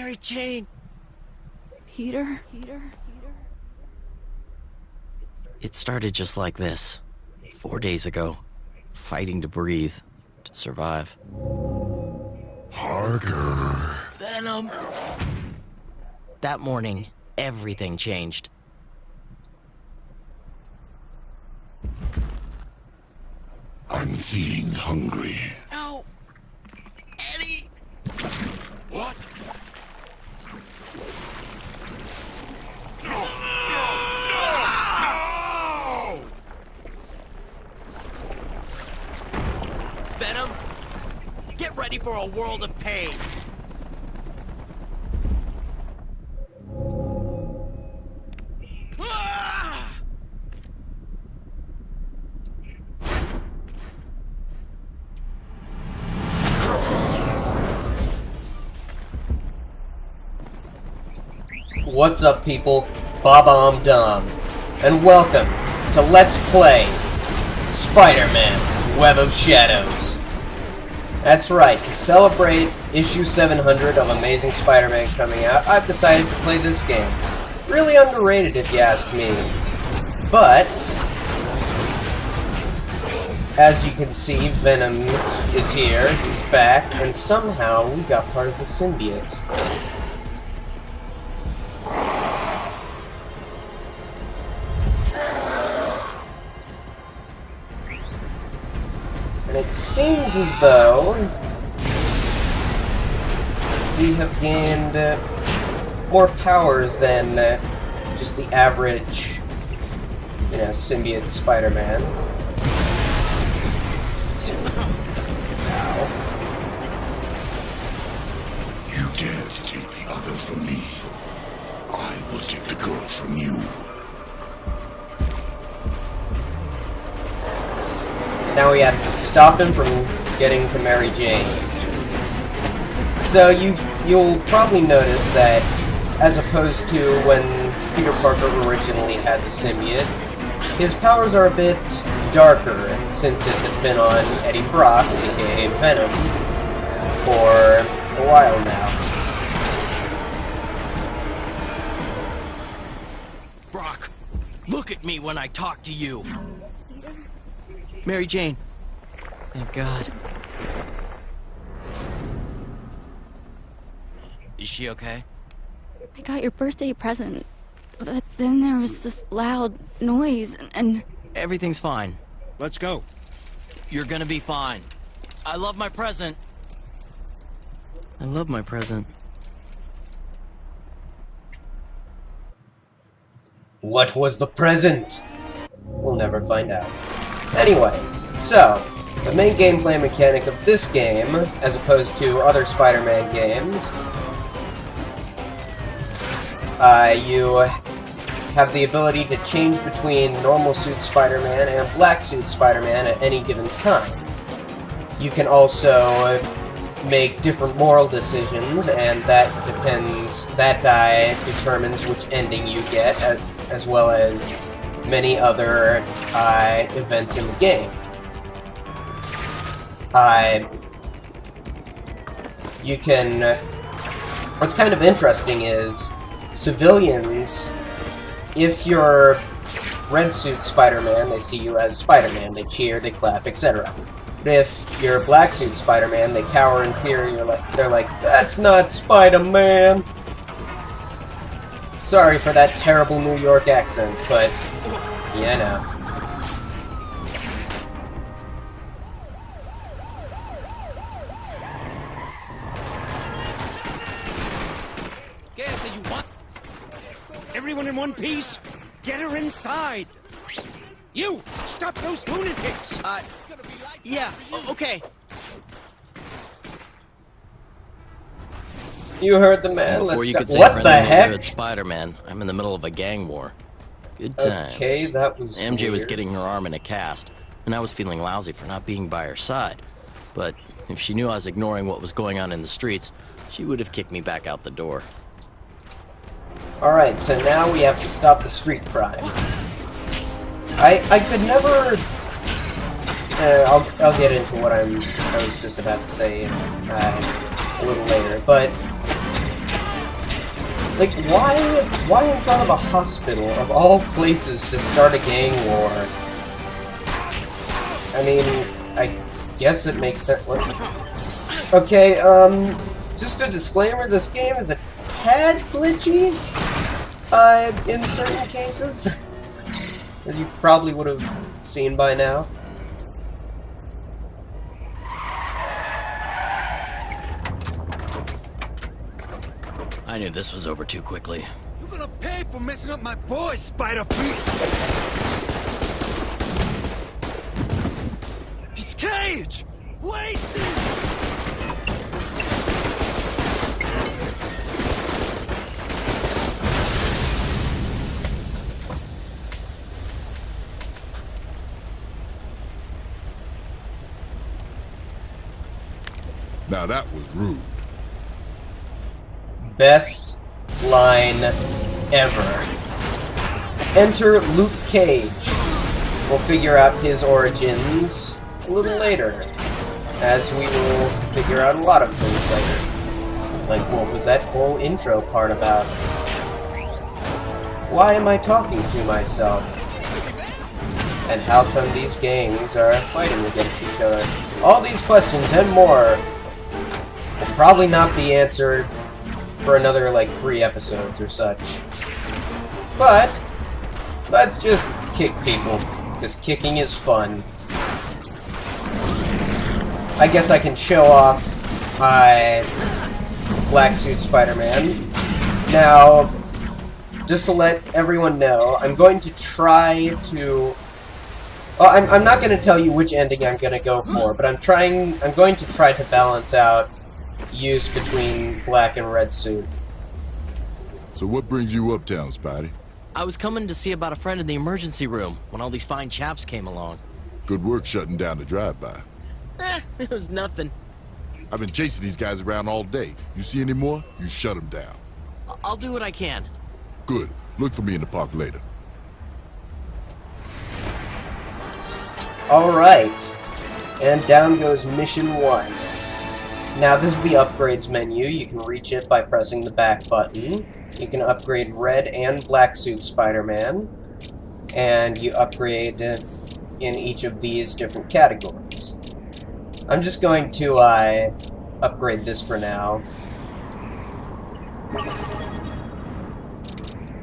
Mary Jane! Peter? It started just like this. 4 days ago. Fighting to breathe. To survive. Parker. Venom! That morning, everything changed. I'm feeling hungry. No! Eddie! What? Venom! Get ready for a world of pain! Ah! What's up, people? Bob Dom, and welcome to Let's Play Spider-Man: Web of Shadows. That's right, to celebrate issue 700 of Amazing Spider-Man coming out, I've decided to play this game. Really underrated if you ask me. But, as you can see, Venom is here, he's back, and somehow we got part of the symbiote. And it seems as though we have gained more powers than just the average, symbiote Spider-Man. Ow. You dare to take the other from me. I will take the girl from you. Now we have to stop him from getting to Mary Jane. So you'll probably notice that, as opposed to when Peter Parker originally had the symbiote, his powers are a bit darker since it has been on Eddie Brock, aka Venom, for a while now. Brock, look at me when I talk to you. Mary Jane. Thank God. Is she okay? I got your birthday present, but then there was this loud noise, and... Everything's fine. Let's go. You're gonna be fine. I love my present. I love my present. What was the present? We'll never find out. Anyway, so, the main gameplay mechanic of this game, as opposed to other Spider-Man games, you have the ability to change between normal suit Spider-Man and black suit Spider-Man at any given time. You can also make different moral decisions, and that determines which ending you get, as well as many other events in the game. You can... What's kind of interesting is, civilians, if you're red suit Spider-Man, they see you as Spider-Man. They cheer, they clap, etc. But if you're black suit Spider-Man, they cower in fear. They're like, that's not Spider-Man! Sorry for that terrible New York accent, but... yeah, no. You want? Everyone in one piece? Get her inside! You! Stop those lunatics! Yeah, okay. You heard the man. Before you could say what the heck? It's Spider-Man. I'm in the middle of a gang war. Good times. Okay, that was MJ was weird. getting her arm in a cast, and I was feeling lousy for not being by her side. But if she knew I was ignoring what was going on in the streets, she would have kicked me back out the door. Alright, so now we have to stop the street crime. I could never... I'll get into what I was just about to say a little later, but Like, why in front of a hospital, of all places, to start a gang war? I mean, I guess it makes sense. What? Okay, just a disclaimer, this game is a tad glitchy, in certain cases, as you probably would have seen by now. I knew this was over too quickly. You're gonna pay for messing up my boy, Spider-Pete! It's Cage! Wasted! Now that was rude. Best line ever. Enter Luke Cage. We'll figure out his origins a little later, as we will figure out a lot of things later. Like, what was that whole intro part about? Why am I talking to myself? And how come these gangs are fighting against each other? All these questions and more will probably not be answered for another, like, 3 episodes or such. But let's just kick people, because kicking is fun. I guess I can show off my Black Suit Spider-Man. Now, just to let everyone know, I'm going to try to... Well, I'm not going to tell you which ending I'm going to go for, but I'm going to try to balance out use between Black and Red Suit. So what brings you uptown, Spidey? I was coming to see about a friend in the emergency room when all these fine chaps came along. Good work shutting down the drive-by. It was nothing. I've been chasing these guys around all day. You see any more, you shut them down. I'll do what I can. Good. Look for me in the park later. Alright. And down goes Mission 1. Now, this is the upgrades menu. You can reach it by pressing the back button. You can upgrade Red and Black Suit Spider-Man. And you upgrade in each of these different categories. I'm just going to upgrade this for now.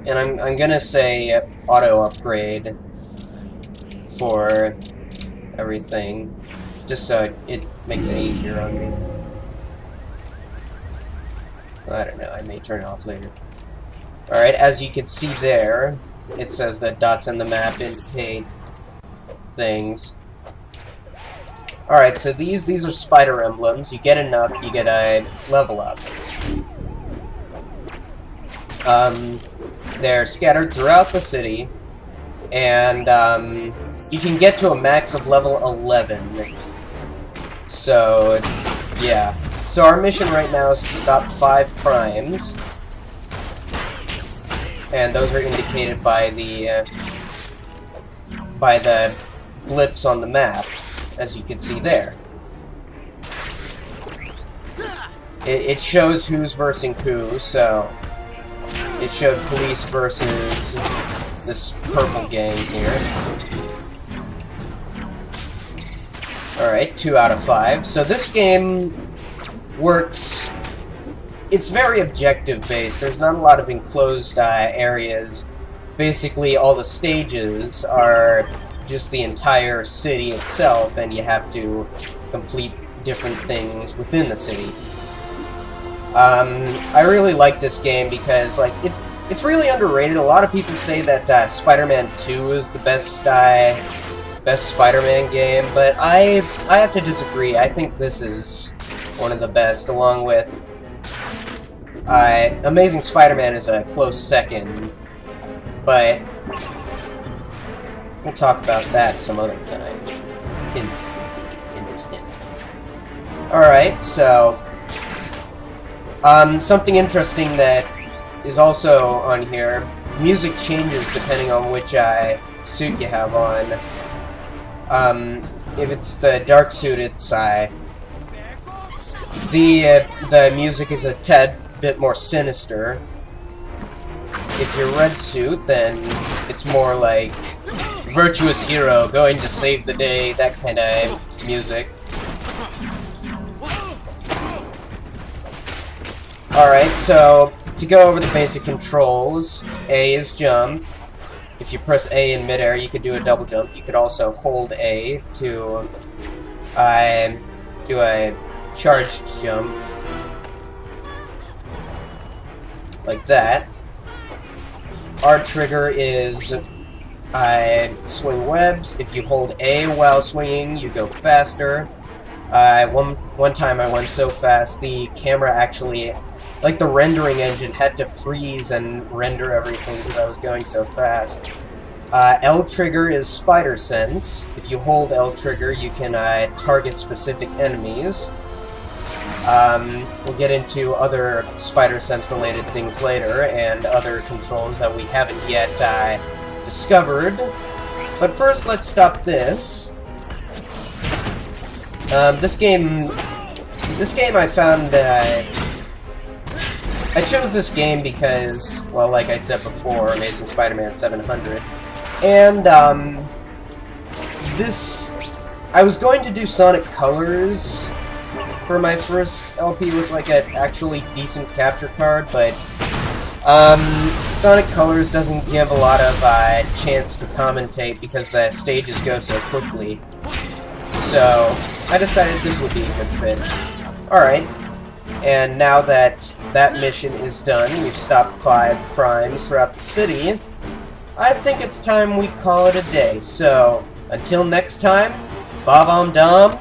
And I'm gonna say auto upgrade for everything, just so it makes it easier on me. I don't know, I may turn it off later. Alright, as you can see there, it says that dots on the map indicate things. Alright, so these are spider emblems. You get enough, you get a level up. They're scattered throughout the city, and you can get to a max of level 11. So, yeah. So our mission right now is to stop 5 crimes, and those are indicated by the blips on the map, as you can see there. It shows who's versing who, so it showed police versus this purple gang here. Alright, 2 out of 5. So this game works... It's very objective-based. There's not a lot of enclosed areas. Basically, all the stages are just the entire city itself, and you have to complete different things within the city. I really like this game because, like, it's really underrated. A lot of people say that Spider-Man 2 is the best Spider-Man game, but I have to disagree. I think this is one of the best, along with Amazing Spider-Man is a close second, but we'll talk about that some other time. Hint, hint, hint. Alright, so something interesting that is also on here, music changes depending on which suit you have on. If it's the dark suit, it's the music is a tad bit more sinister, if you're Red Suit, then it's more like virtuous hero going to save the day, that kind of music. Alright, so to go over the basic controls, A is jump. If you press A in midair, you could do a double jump. You could also hold A to do a charged jump. Like that. R trigger is swing webs. If you hold A while swinging, you go faster. One time I went so fast, the camera actually, like the rendering engine, had to freeze and render everything because I was going so fast. L trigger is spider sense. If you hold L trigger, you can target specific enemies. We'll get into other spider sense related things later and other controls that we haven't yet discovered. But first, let's stop this. This game I found, I chose this game because, well, like I said before, Amazing Spider-Man 700, and, I was going to do Sonic Colors for my first LP with, like, an actually decent capture card, but, Sonic Colors doesn't give a lot of, chance to commentate because the stages go so quickly. So, I decided this would be a good fit. Alright, and now that that mission is done, we've stopped 5 crimes throughout the city, I think it's time we call it a day. So, until next time, Bob-omb Dom,